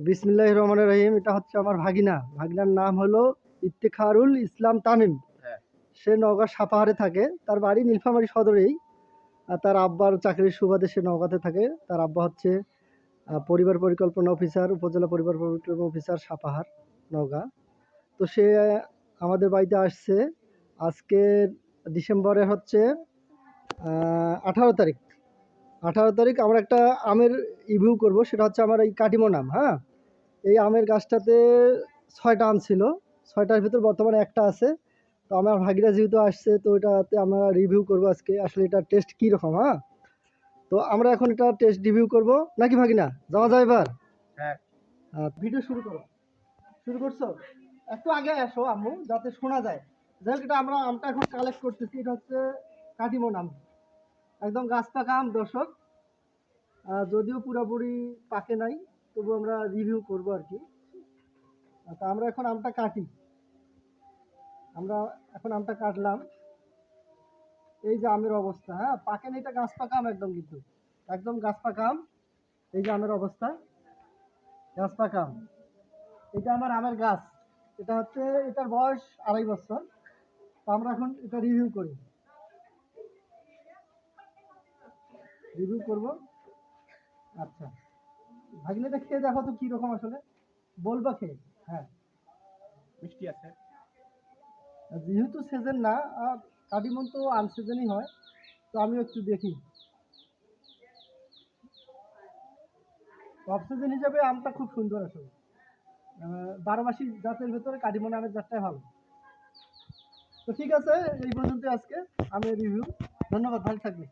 বিসমিল্লাহির রহমানির রহিম। এটা হচ্ছে আমার ভাগিনার নাম হলো ইফতেখারুল ইসলাম তামিম। সে নওগাঁ সাপাহারে থাকে, তার বাড়ি নীলফামারী সদরেই। আর তার আব্বার চাকরির সুবাদে সে নওগাঁতে থাকে। তার আব্বা হচ্ছে পরিবার পরিকল্পনা অফিসার, উপজেলা পরিবার পরিকল্পনা অফিসার, সাপাহার, নওগাঁ। তো সে আমাদের বাড়িতে আসছে আজকে ডিসেম্বরের হচ্ছে 18 তারিখ। 18 তারিখ আমরা একটা আমের রিভিউ করব, সেটা হচ্ছে আমার এই কাটিমন আম। হ্যাঁ, এই আমের গাছটাতে 6টা আম ছিল, 6টার ভিতর বর্তমানে একটা আছে। তো আমার ভাগিরা যেহেতু আসছে, তো এটাতে আমরা রিভিউ করব আজকে, আসলে এটা টেস্ট কীরকম। হ্যাঁ, তো আমরা এখন এটা টেস্ট রিভিউ করব নাকি ভাগিনা, যাওয়া যায় এবার? হ্যাঁ, ভিডিও শুরু করো। শুরু করছো? একটু আগে আসো আম্মু, যাতে শোনা যায়। যাই হোক, এটা আমরা আমটা এখন কালেক্ট করতেছি। এটা হচ্ছে কাটিমন আম, একদম গাছ পাকা আম দর্শক। যদিও পুরোপুরি পাকে নাই, তবু আমরা রিভিউ করব আর কি। তা আমরা এখন আমটা কাটি। আমরা এখন আমটা কাটলাম। এই যে আমের অবস্থা, হ্যাঁ পাকে না, এটা গাছ পাকা আম একদম, কিন্তু একদম গাছ পাকা আম। এই যে আমের অবস্থা, গাছ পাকা আম। এটা আমার আমের গাছ। এটা হচ্ছে, এটার বয়স 2.5 বছর। তো আমরা এখন এটা রিভিউ করি, রিভিউ করব। আচ্ছা ভাগিনাটা খেয়ে দেখো তো কীরকম, আসলে বলবা খেয়ে। হ্যাঁ, মিষ্টি আছে। যেহেতু সিজন না, আর কাটিমন তো আনসিজনই হয়, তো আমিও একটু দেখি। অফ সিজন হিসাবে আমটা খুব সুন্দর আসলে। 12 মাসি জাতের ভেতরে কাটিমন আমের জাতটাই ভালো। তো ঠিক আছে, এই পর্যন্ত আজকে আমের রিভিউ। ধন্যবাদ, ভালো থাকবে।